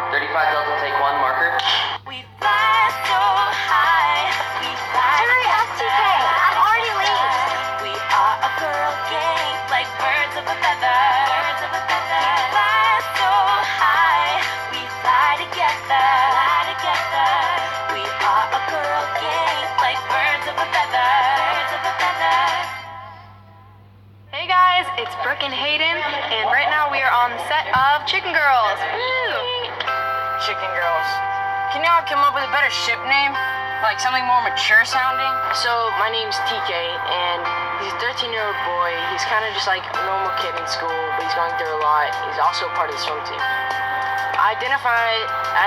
35 Delta, take one, marker. We fly so high, we fly. Hurry up, TK. I'm already late. We are a girl gang, like birds of a feather. Birds of a feather. We fly so high, we fly together. Fly together. We are a girl gang, like birds of a feather. Birds of a feather. Hey guys, it's Brooke and Hayden, and right now we are on the set of Chicken Girls. Woo! Chicken Girls. Can y'all come up with a better ship name? Like something more mature sounding? So, my name's TK, and he's a 13-year-old boy. He's kind of just like a normal kid in school, but he's going through a lot. He's also part of the swim team. I identify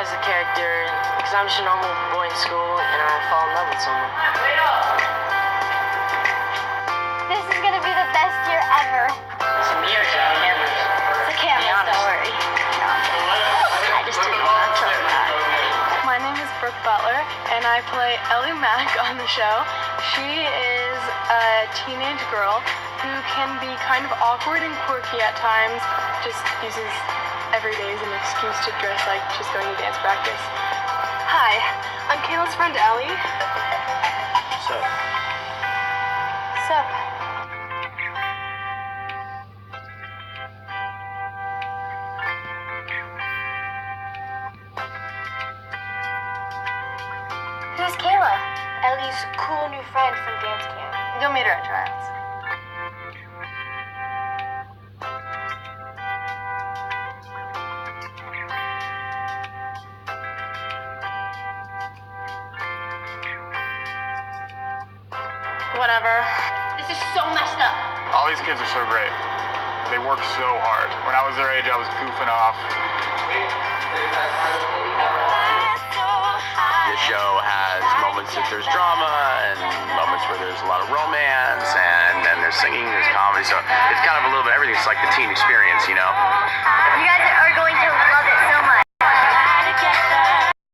as a character because I'm just a normal boy in school, and I fall in love with someone. This is gonna be the best year ever. It's me or cameras? The cameras, don't worry. I just didn't want to tell you that. My name is Brooke Butler, and I play Ellie Mack on the show. She is a teenage girl who can be kind of awkward and quirky at times, just uses every day as an excuse to dress like she's going to dance practice. Hi, I'm Kayla's friend Ellie. So, Sup? Who's Kayla? Ellie's cool new friend from dance camp. You'll meet her at tryouts. Whatever. This is so messed up. All these kids are so great. They work so hard. When I was their age, I was goofing off. the show has moments that there's drama and moments where there's a lot of romance, and then there's singing, there's comedy. So it's kind of a little bit everything. It's like the teen experience, you know? You guys are